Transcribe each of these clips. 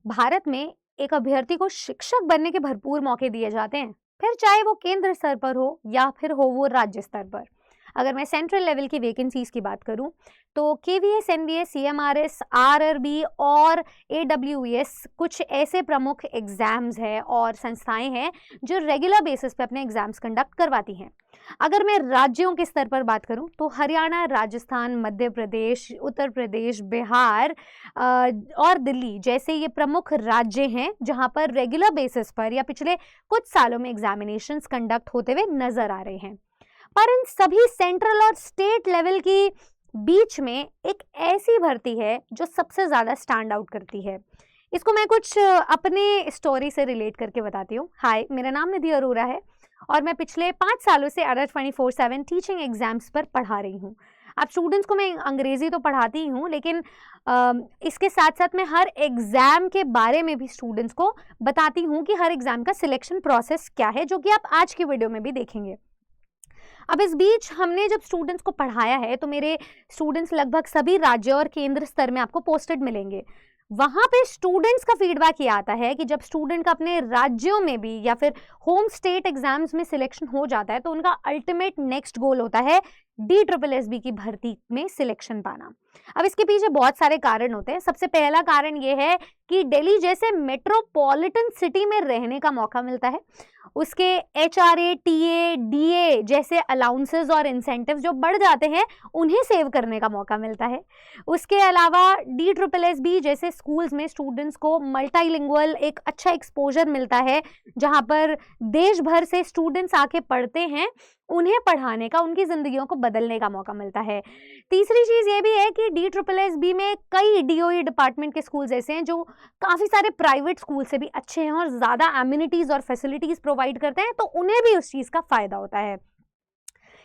भारत में एक अभ्यर्थी को शिक्षक बनने के भरपूर मौके दिए जाते हैं, फिर चाहे वो केंद्र स्तर पर हो या फिर हो वो राज्य स्तर पर। अगर मैं सेंट्रल लेवल की वैकेंसीज की बात करूं तो केवीएस, एनवीएस, सीएमआरएस, आरआरबी और एडब्ल्यूएस कुछ ऐसे प्रमुख एग्जाम्स हैं और संस्थाएं हैं जो रेगुलर बेसिस पे अपने एग्जाम्स कंडक्ट करवाती हैं। अगर मैं राज्यों के स्तर पर बात करूं तो हरियाणा, राजस्थान, मध्य प्रदेश, उत्तर प्रदेश, बिहार और दिल्ली जैसे ये प्रमुख राज्य हैं जहां पर रेगुलर बेसिस पर या पिछले कुछ सालों में एग्जामिनेशंस कंडक्ट होते हुए नजर आ रहे हैं। पर इन सभी सेंट्रल और स्टेट लेवल की बीच में एक ऐसी भर्ती है जो सबसे ज्यादा स्टैंड आउट करती है। इसको मैं कुछ अपने स्टोरी से रिलेट करके बताती हूँ। हाय, मेरा नाम निधि अरोरा है और मैं पिछले 5 सालों से अडर 24/7 टीचिंग एग्जाम्स पर पढ़ा रही हूँ। अब स्टूडेंट्स को मैं अंग्रेजी तो पढ़ाती ही हूँ, लेकिन इसके साथ साथ मैं हर एग्जाम के बारे में भी स्टूडेंट्स को बताती हूँ कि हर एग्जाम का सिलेक्शन प्रोसेस क्या है, जो कि आप आज की वीडियो में भी देखेंगे। अब इस बीच हमने जब स्टूडेंट्स को पढ़ाया है तो मेरे स्टूडेंट्स लगभग सभी राज्य और केंद्र स्तर में आपको पोस्टेड मिलेंगे। वहां पे स्टूडेंट्स का फीडबैक ये आता है कि जब स्टूडेंट का अपने राज्यों में भी या फिर होम स्टेट एग्जाम्स में सिलेक्शन हो जाता है तो उनका अल्टीमेट नेक्स्ट गोल होता है DSSB की भर्ती में सिलेक्शन पाना। अब इसके पीछे बहुत सारे कारण होते हैं। सबसे पहला कारण ये है कि दिल्ली जैसे मेट्रोपॉलिटन सिटी में रहने का मौका मिलता है। उसके HRA, TA, DA जैसे अलाउंसेस और इंसेंटिव जो बढ़ जाते हैं उन्हें सेव करने का मौका मिलता है। उसके अलावा DSSB जैसे स्कूल्स में स्टूडेंट्स को मल्टीलिंगुअल एक अच्छा एक्सपोजर मिलता है, जहां पर देश भर से स्टूडेंट्स आके पढ़ते हैं, उन्हें पढ़ाने का, उनकी जिंदगियों को बदलने का मौका मिलता है। तीसरी चीज ये भी है कि DSSB में कई DOE डिपार्टमेंट के स्कूल्स ऐसे हैं जो काफी सारे प्राइवेट स्कूल से भी अच्छे हैं और ज्यादा एमिनिटीज और फैसिलिटीज प्रोवाइड करते हैं, तो उन्हें भी उस चीज का फायदा होता है।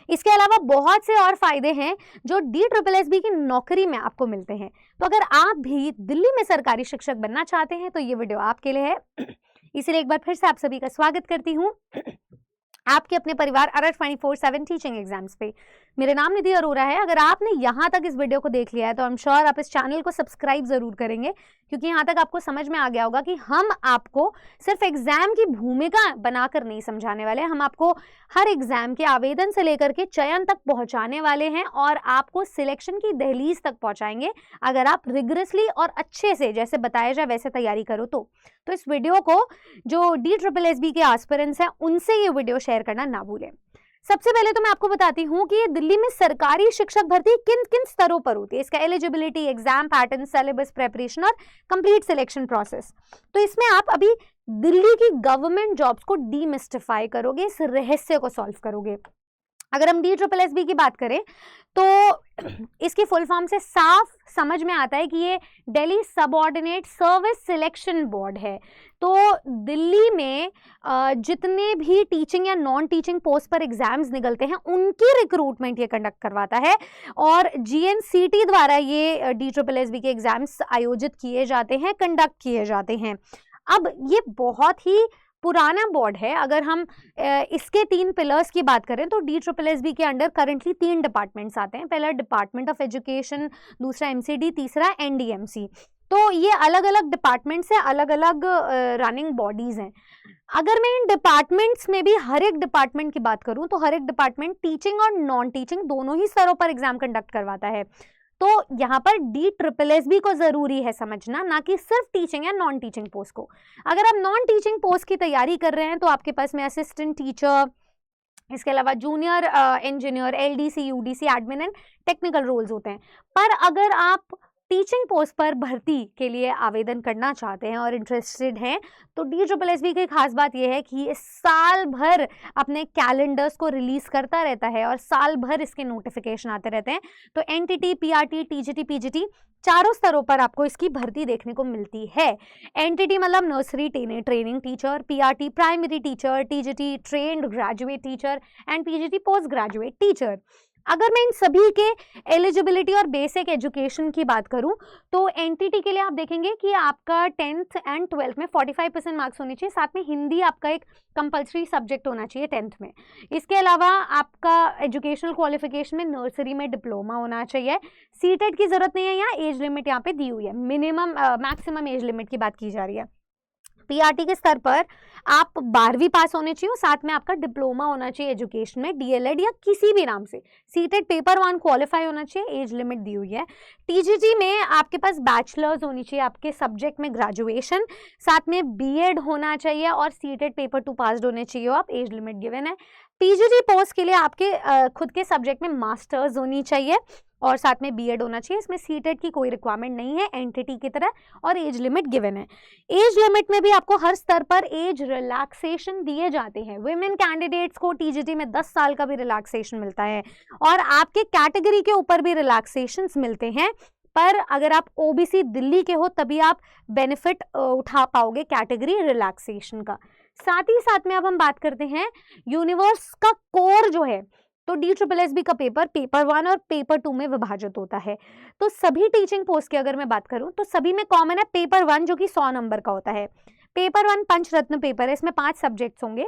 इसके अलावा बहुत से और फायदे हैं जो DSSB की नौकरी में आपको मिलते हैं। तो अगर आप भी दिल्ली में सरकारी शिक्षक बनना चाहते हैं तो ये वीडियो आपके लिए है। इसलिए एक बार फिर से आप सभी का स्वागत करती हूँ आपके अपने परिवार अडर 24/7 टीचिंग एग्जाम्स पे। मेरा नाम निधि अरोरा है। अगर आपने यहाँ तक इस वीडियो को देख लिया है तो आई एम श्योर आप इस चैनल को सब्सक्राइब जरूर करेंगे, क्योंकि यहाँ तक आपको समझ में आ गया होगा कि हम आपको सिर्फ एग्जाम की भूमिका बनाकर नहीं समझाने वाले, हम आपको हर एग्जाम के आवेदन से लेकर के चयन तक पहुंचाने वाले हैं और आपको सिलेक्शन की दहलीज तक पहुंचाएंगे अगर आप रिगरसली और अच्छे से जैसे बताया जाए वैसे तैयारी करो तो इस वीडियो को जो DSSB के एस्पिरेंट्स हैं उनसे ये वीडियो शेयर करना ना भूलें। सबसे पहले तो मैं आपको बताती हूँ कि ये दिल्ली में सरकारी शिक्षक भर्ती किन किन स्तरों पर होती है, इसका eligibility, exam pattern, syllabus, preparation और कंप्लीट सिलेक्शन प्रोसेस। तो इसमें आप अभी दिल्ली की गवर्नमेंट जॉब्स को डीमिस्टिफाई करोगे, इस रहस्य को सॉल्व करोगे। अगर हम DSSB की बात करें तो इसकी फुल फॉर्म से साफ समझ में आता है कि ये Delhi subordinate service selection board है। तो दिल्ली में जितने भी टीचिंग या नॉन टीचिंग पोस्ट पर एग्जाम्स निकलते हैं उनकी रिक्रूटमेंट ये कंडक्ट करवाता है और GNCT द्वारा ये DSSB के एग्जाम्स आयोजित किए जाते हैं, कंडक्ट किए जाते हैं। अब ये बहुत ही पुराना बोर्ड है। अगर हम इसके 3 पिलर्स की बात करें तो DSSB के अंडर करंटली 3 डिपार्टमेंट्स आते हैं। पहला डिपार्टमेंट ऑफ एजुकेशन, दूसरा MCD, तीसरा NDMC। तो ये अलग अलग डिपार्टमेंट से अलग अलग रनिंग बॉडीज हैं। अगर मैं इन डिपार्टमेंट्स में भी हर एक डिपार्टमेंट की बात करूं तो हर एक डिपार्टमेंट टीचिंग और नॉन टीचिंग दोनों ही स्तरों पर एग्जाम कंडक्ट करवाता है। तो यहाँ पर DSSB को जरूरी है समझना, ना कि सिर्फ टीचिंग या नॉन टीचिंग पोस्ट को। अगर आप नॉन टीचिंग पोस्ट की तैयारी कर रहे हैं तो आपके पास में असिस्टेंट टीचर, इसके अलावा junior engineer, LDC, UDC, admin and technical roles होते हैं। पर अगर आप टीचिंग पोस्ट पर भर्ती के लिए आवेदन करना चाहते हैं और इंटरेस्टेड हैं तो DSSB की खास बात यह है कि ये साल भर अपने कैलेंडर्स को रिलीज करता रहता है और साल भर इसके नोटिफिकेशन आते रहते हैं। तो NTT, PRT, TGT, PGT चारों स्तरों पर आपको इसकी भर्ती देखने को मिलती है। NTT मतलब nursery training teacher, PRT primary teacher, TGT trained graduate teacher and PGT post graduate teacher. अगर मैं इन सभी के एलिजिबिलिटी और बेसिक एजुकेशन की बात करूं तो एनटीटी के लिए आप देखेंगे कि आपका 10th एंड 12th में 45% मार्क्स होने चाहिए, साथ में हिंदी आपका एक कंपलसरी सब्जेक्ट होना चाहिए 10th में। इसके अलावा आपका एजुकेशनल क्वालिफिकेशन में नर्सरी में डिप्लोमा होना चाहिए। सीटेट की जरूरत नहीं है, यहाँ एज लिमिट यहाँ पे दी हुई है, मिनिमम मैक्सिमम एज लिमिट की बात की जा रही है। पीआरटी के स्तर पर आप 12वीं पास होने चाहिए, साथ में आपका डिप्लोमा होना चाहिए एजुकेशन में, डीएलएड या किसी भी नाम से। सीटेट पेपर 1 क्वालिफाई होना चाहिए, एज लिमिट दी हुई है। टीजीटी में आपके पास बैचलर्स होनी चाहिए आपके सब्जेक्ट में, ग्रेजुएशन, साथ में बीएड होना चाहिए और सीटेट पेपर 2 पास होने चाहिए आप, एज लिमिट गिवन है। पीजीटी पोस्ट के लिए आपके खुद के सब्जेक्ट में मास्टर्स होनी चाहिए और साथ में बीएड होना चाहिए। इसमें सीटेट की कोई रिक्वायरमेंट नहीं है एनटीटी की तरह, और एज लिमिट गिवन है। एज लिमिट में भी आपको हर स्तर पर एज रिलैक्सेशन दिए जाते हैं। वुमेन कैंडिडेट्स को टीजीटी में 10 साल का भी रिलैक्सेशन मिलता है और आपके कैटेगरी के ऊपर भी रिलैक्सेशंस मिलते हैं, पर अगर आप ओबीसी दिल्ली के हो तभी आप बेनिफिट उठा पाओगे कैटेगरी रिलैक्सेशन का। साथ ही साथ में अब हम बात करते हैं यूनिवर्स का कोर जो है, तो DSSB का पेपर 1 और पेपर 2 में विभाजित होता है। तो सभी टीचिंग पोस्ट की अगर मैं बात करूं तो सभी में कॉमन है पेपर 1 जो कि 100 नंबर का होता है। पेपर 1 पंचरत्न पेपर है, इसमें 5 सब्जेक्ट्स होंगे,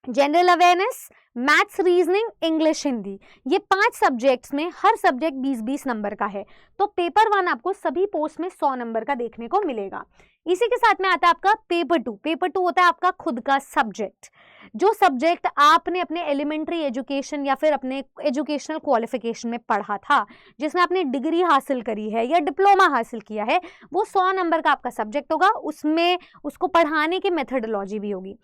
general awareness, maths, reasoning, English, Hindi. ये 5 सब्जेक्ट्स में हर सब्जेक्ट 20-20 नंबर का है। तो पेपर 1 आपको सभी पोस्ट में 100 नंबर का देखने को मिलेगा। इसी के साथ में आता है आपका पेपर 2। पेपर 2 होता है आपका खुद का सब्जेक्ट, जो सब्जेक्ट आपने अपने एलिमेंट्री एजुकेशन या फिर अपने एजुकेशनल क्वालिफिकेशन में पढ़ा था, जिसमें आपने डिग्री हासिल करी है या डिप्लोमा हासिल किया है, वो 100 नंबर का आपका सब्जेक्ट होगा। उसमें उसको पढ़ाने की मेथडोलॉजी भी होगी।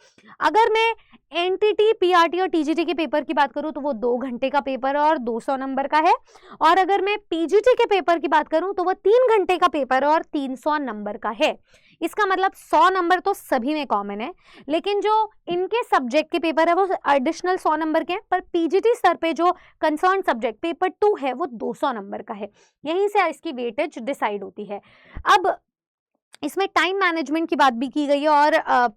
अगर मैं एनटीटी, पीआरटी और टीजीटी के पेपर की बात करूं तो वो 2 घंटे का पेपर और 200 नंबर का है, और अगर मैं पीजीटी के पेपर की बात करूं तो वो 3 घंटे का पेपर और 300 नंबर का है। इसका मतलब 100 नंबर तो सभी में कॉमन है, लेकिन जो इनके सब्जेक्ट के पेपर है वो एडिशनल 100 नंबर के हैं, पर पीजीटी स्तर पे जो कंसर्न सब्जेक्ट पेपर 2 है वो 200 नंबर का है। यहीं से इसकी वेटेज डिसाइड होती है। अब इसमें टाइम मैनेजमेंट की बात भी की गई है और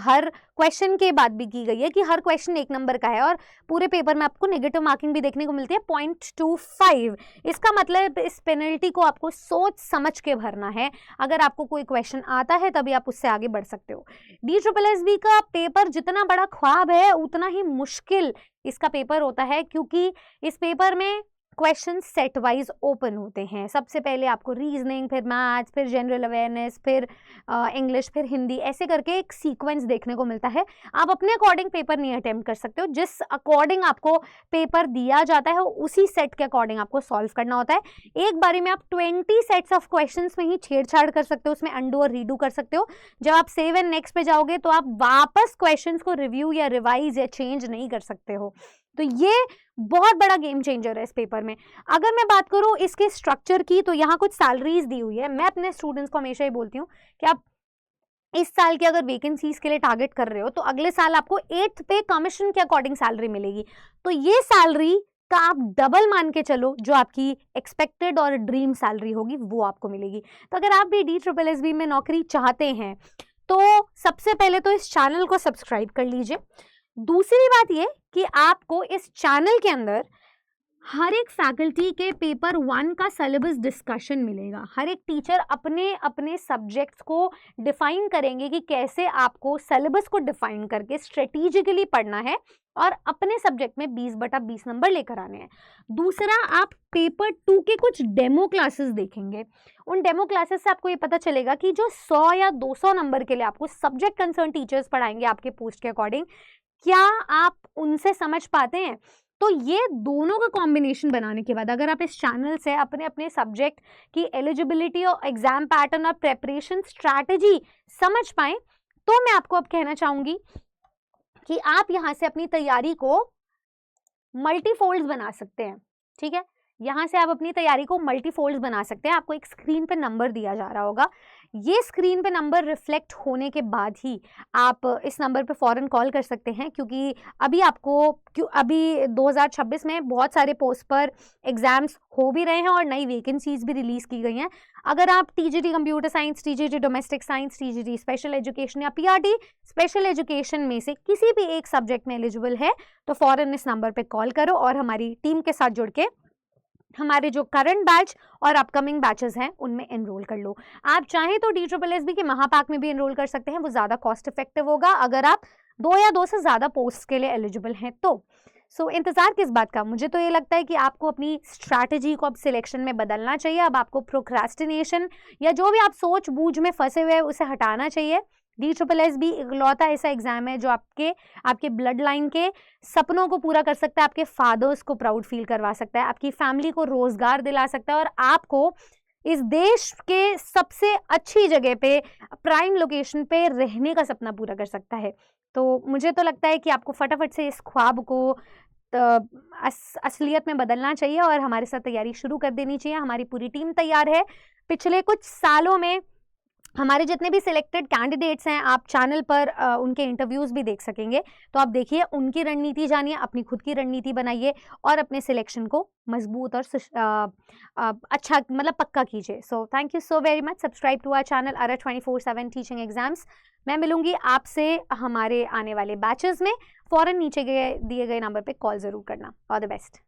हर क्वेश्चन के बात भी की गई है कि हर क्वेश्चन 1 नंबर का है और पूरे पेपर में आपको नेगेटिव मार्किंग भी देखने को मिलती है 0.25। इसका मतलब इस पेनल्टी को आपको सोच समझ के भरना है। अगर आपको कोई क्वेश्चन आता है तभी आप उससे आगे बढ़ सकते हो। DSSB का पेपर जितना बड़ा ख्वाब है उतना ही मुश्किल इसका पेपर होता है, क्योंकि इस पेपर में क्वेश्चन सेट वाइज ओपन होते हैं। सबसे पहले आपको रीजनिंग, फिर मैथ्स, फिर जनरल अवेयरनेस, फिर इंग्लिश, फिर हिंदी, ऐसे करके एक सीक्वेंस देखने को मिलता है। आप अपने अकॉर्डिंग पेपर नहीं अटेम्प्ट कर सकते हो, जिस अकॉर्डिंग आपको पेपर दिया जाता है उसी सेट के अकॉर्डिंग आपको सॉल्व करना होता है। एक बारी में आप 20 सेट्स ऑफ क्वेश्चंस में ही छेड़छाड़ कर सकते हो, उसमें अंडू और रीडू कर सकते हो। जब आप सेव एंड नेक्स्ट पे जाओगे तो आप वापस क्वेश्चंस को रिव्यू या रिवाइज या चेंज नहीं कर सकते हो। तो ये बहुत बड़ा गेम चेंजर है इस पेपर में। अगर मैं बात करूं इसके स्ट्रक्चर की तो यहाँ कुछ सैलरीज दी हुई है। मैं अपने स्टूडेंट्स को हमेशा ही बोलती हूँ कि आप इस साल की अगर वैकेंसीज के लिए टारगेट कर रहे हो तो अगले साल आपको 8th पे कमीशन के अकॉर्डिंग सैलरी मिलेगी। तो ये सैलरी का आप डबल मान के चलो, जो आपकी एक्सपेक्टेड और ड्रीम सैलरी होगी वो आपको मिलेगी। तो अगर आप भी DSSB में नौकरी चाहते हैं तो सबसे पहले तो इस चैनल को सब्सक्राइब कर लीजिए। दूसरी बात ये कि आपको इस चैनल के अंदर हर एक फैकल्टी के पेपर 1 का सिलेबस डिस्कशन मिलेगा। हर एक टीचर अपने अपने सब्जेक्ट्स को डिफाइन करेंगे कि कैसे आपको सिलेबस को डिफाइन करके स्ट्रेटेजिकली पढ़ना है और अपने सब्जेक्ट में 20/20 नंबर लेकर आने हैं। दूसरा, आप पेपर 2 के कुछ डेमो क्लासेस देखेंगे। उन डेमो क्लासेस से आपको ये पता चलेगा कि जो 100 या 200 नंबर के लिए आपको सब्जेक्ट कंसर्न टीचर्स पढ़ाएंगे आपके पोस्ट के अकॉर्डिंग, क्या आप उनसे समझ पाते हैं। तो ये दोनों का कॉम्बिनेशन बनाने के बाद अगर आप इस चैनल से अपने अपने सब्जेक्ट की एलिजिबिलिटी और एग्जाम पैटर्न और प्रेपरेशन स्ट्रैटेजी समझ पाए, तो मैं आपको अब कहना चाहूंगी कि आप यहाँ से अपनी तैयारी को मल्टीफोल्ड्स बना सकते हैं। ठीक है, यहाँ से आप अपनी तैयारी को मल्टीफोल्ड्स बना सकते हैं। आपको एक स्क्रीन पे नंबर दिया जा रहा होगा, ये स्क्रीन पे नंबर रिफ्लेक्ट होने के बाद ही आप इस नंबर पे फ़ौरन कॉल कर सकते हैं, क्योंकि अभी 2026 में बहुत सारे पोस्ट पर एग्ज़ाम्स हो भी रहे हैं और नई वैकेंसीज़ भी रिलीज़ की गई हैं। अगर आप TGT computer science, TGT domestic science, TGT special education या पीआरटी स्पेशल एजुकेशन में से किसी भी एक सब्जेक्ट में एलिजिबल है, तो फ़ौरन इस नंबर पे कॉल करो और हमारी टीम के साथ जुड़ के हमारे जो करंट बैच और अपकमिंग बैचेस हैं उनमें एनरोल कर लो। आप चाहें तो DSSB के महापैक में भी एनरोल कर सकते हैं, वो ज़्यादा कॉस्ट इफेक्टिव होगा अगर आप 2 या 2 से ज़्यादा पोस्ट के लिए एलिजिबल हैं तो। सो इंतज़ार किस बात का? मुझे तो ये लगता है कि आपको अपनी स्ट्रैटेजी को अब सिलेक्शन में बदलना चाहिए। अब आपको प्रोक्रेस्टिनेशन या जो भी आप सोच बूझ में फंसे हुए हैं उसे हटाना चाहिए। DSSB इकलौता ऐसा एग्जाम है जो आपके ब्लड लाइन के सपनों को पूरा कर सकता है, आपके फादर्स को प्राउड फील करवा सकता है, आपकी फैमिली को रोजगार दिला सकता है और आपको इस देश के सबसे अच्छी जगह पे, प्राइम लोकेशन पे रहने का सपना पूरा कर सकता है। तो मुझे तो लगता है कि आपको फटाफट से इस ख्वाब को असलियत में बदलना चाहिए और हमारे साथ तैयारी शुरू कर देनी चाहिए। हमारी पूरी टीम तैयार है। पिछले कुछ सालों में हमारे जितने भी सिलेक्टेड कैंडिडेट्स हैं, आप चैनल पर उनके इंटरव्यूज़ भी देख सकेंगे। तो आप देखिए, उनकी रणनीति जानिए, अपनी खुद की रणनीति बनाइए और अपने सिलेक्शन को मजबूत और अच्छा मतलब पक्का कीजिए। So thank you so very much. Subscribe to our channel ARA 24/7 teaching exams. मैं मिलूंगी आपसे हमारे आने वाले बैचेस में। फ़ौरन नीचे दिए गए नंबर पर कॉल ज़रूर करना। All the best.